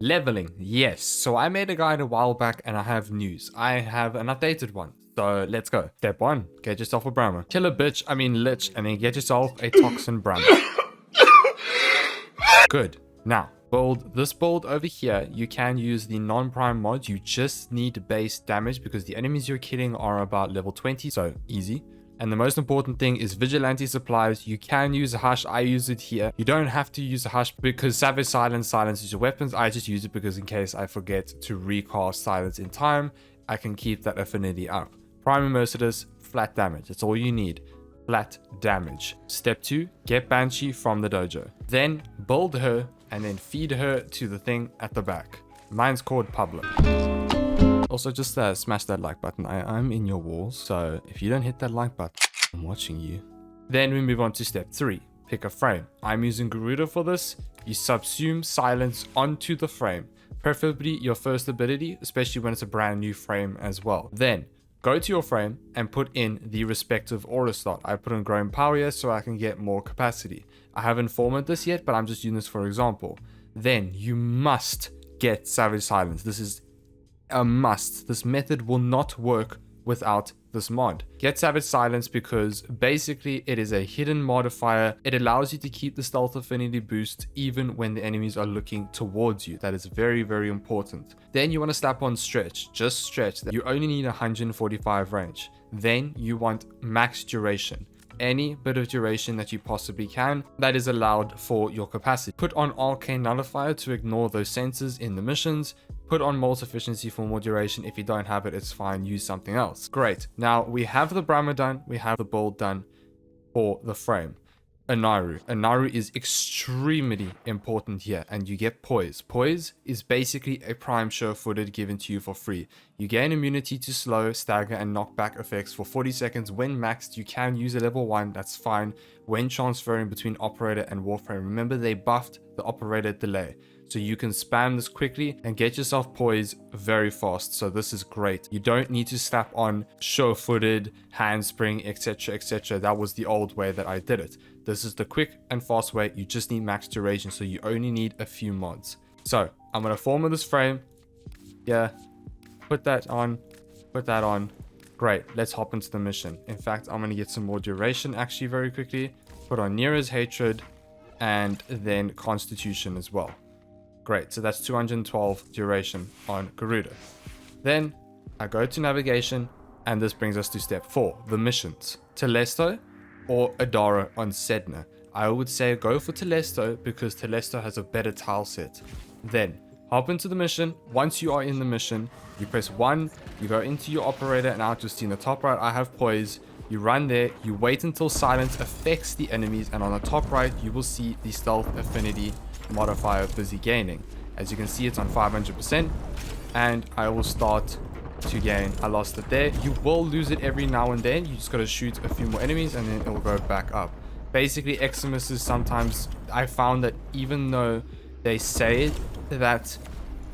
Leveling, yes. So I made a guide a while back and I have news. I have an updated one. So let's go. Step 1, get yourself a Brahma. Kill a bitch, I mean lich, and then get yourself a Toxin Brahma. Good. Now, this build over here, you can use the non-prime mods. You just need base damage because the enemies you're killing are about level 20, so easy. And the most important thing is vigilante supplies. You can use a hush. I use it here. You don't have to use a hush because savage silence silences your weapons. I just use it because in case I forget to recast silence in time, I can keep that affinity up. Prime Merciless, flat damage. That's all you need. Flat damage. Step 2, get Banshee from the dojo. Then build her and then feed her to the thing at the back. Mine's called Pablo. Also, just smash that like button. I'm in your walls, so if you don't hit that like button, I'm watching you. Then we move on to step 3. Pick a frame. I'm using Garuda for this. You subsume silence onto the frame. Preferably your first ability, especially when it's a brand new frame as well. Then go to your frame and put in the respective aura slot. I put in growing power here so I can get more capacity. I haven't formatted this yet, but I'm just using this for example. Then you must get Savage Silence. This is a must. This method will not work without this mod. Get Savage Silence because basically it is a hidden modifier. It allows you to keep the stealth affinity boost even when the enemies are looking towards you. That is very, very important. Then you want to slap on Stretch. Just Stretch. You only need 145 range. Then you want max duration. Any bit of duration that you possibly can that is allowed for your capacity. Put on Arcane Nullifier to ignore those sensors in the missions. Put on Molt Efficiency for more duration. If you don't have it, it's fine. Use something else. Great. Now we have the Brahma done. We have the build done for the frame. Anaru. Anaru is extremely important here, and you get Poise. Poise is basically a prime sure-footed given to you for free. You gain immunity to slow, stagger, and knockback effects for 40 seconds. When maxed, you can use a level 1, that's fine, when transferring between Operator and Warframe. Remember, they buffed the Operator delay, so you can spam this quickly and get yourself Poise very fast. So this is great. You don't need to slap on sure-footed, handspring, etc, etc. That was the old way that I did it. This is the quick and fast way. You just need max duration, so you only need a few mods. So I'm going to format this frame. Yeah, put that on, put that on. Great, let's hop into the mission. In fact, I'm going to get some more duration actually very quickly. Put on Nira's Hatred and then Constitution as well. Great, so that's 212 duration on Garuda. Then I go to navigation, and this brings us to step 4, the missions. Telesto or Adara on Sedna. I would say go for Telesto because Telesto has a better tile set. Then hop into the mission. Once you are in the mission, you press 1, you go into your operator, and out you'll see in the top right I have Poise. You run there, you wait until silence affects the enemies, and on the top right you will see the stealth affinity modifier busy gaining. As you can see, it's on 500%, and I will start to gain. I lost it there. You will lose it every now and then. You just got to shoot a few more enemies and then it will go back up. Basically, Eximus is sometimes, I found that even though they say that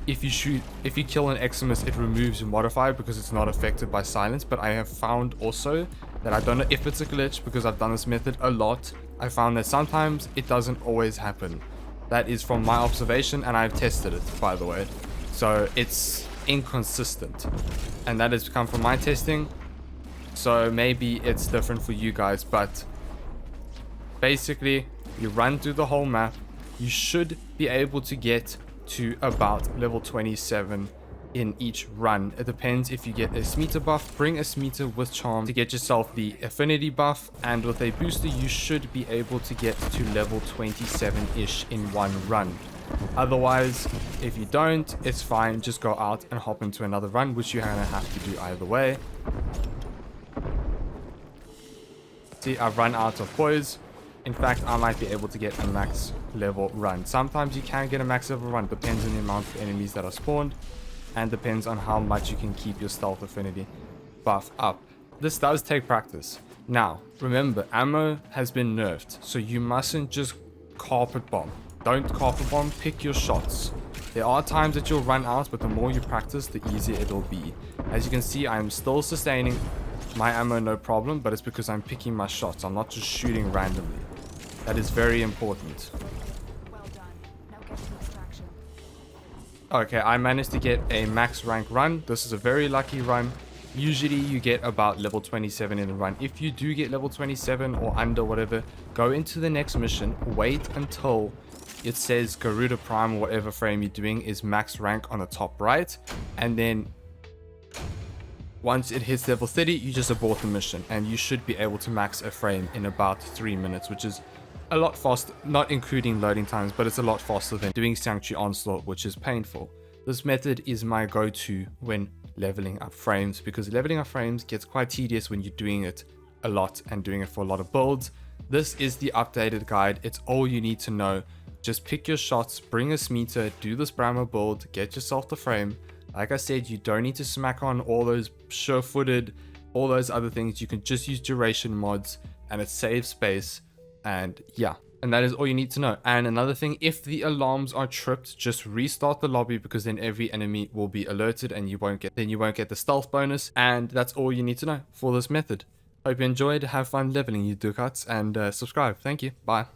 if you kill an Eximus, it removes your modifier because it's not affected by silence, but I have found also that I don't know if it's a glitch because I've done this method a lot. I found that sometimes it doesn't always happen. That is from my observation, and I've tested it, by the way. So it's inconsistent, and that has come from my testing, so maybe it's different for you guys. But basically, you run through the whole map. You should be able to get to about level 27 in each run. It depends if you get a Smeeta buff. Bring a Smeeta with charm to get yourself the affinity buff, and with a booster you should be able to get to level 27-ish in one run. Otherwise, if you don't, it's fine. Just go out and hop into another run, which you're gonna have to do either way. See, I've run out of Poise. In fact, I might be able to get a max level run. Sometimes you can get a max level run, depends on the amount of enemies that are spawned, and depends on how much you can keep your stealth affinity buff up. This does take practice. Now, remember, ammo has been nerfed, so you mustn't just carpet bomb. Don't carpet bomb, pick your shots. There are times that you'll run out, but the more you practice, the easier it'll be. As you can see, I'm still sustaining my ammo no problem, but it's because I'm picking my shots. I'm not just shooting randomly. That is very important. Well done. Now get to extraction. Okay, I managed to get a max rank run. This is a very lucky run. Usually you get about level 27 in the run. If you do get level 27 or under, whatever, go into the next mission, wait until it says Garuda Prime or whatever frame you're doing is max rank on the top right, and then once it hits level 30, you just abort the mission, and you should be able to max a frame in about 3 minutes, which is a lot faster, not including loading times, but it's a lot faster than doing Sanctuary Onslaught, which is painful. This method is my go-to when leveling up frames, because leveling up frames gets quite tedious when you're doing it a lot and doing it for a lot of builds. This is the updated guide. It's all you need to know. Just pick your shots, bring a Smeeter, do this Brammer build, get yourself the frame. Like I said, you don't need to smack on all those sure-footed, all those other things. You can just use duration mods and it saves space. And yeah, and that is all you need to know. And another thing, if the alarms are tripped, just restart the lobby, because then every enemy will be alerted and you won't get the stealth bonus. And that's all you need to know for this method. Hope you enjoyed. Have fun leveling, you ducats, and subscribe. Thank you. Bye.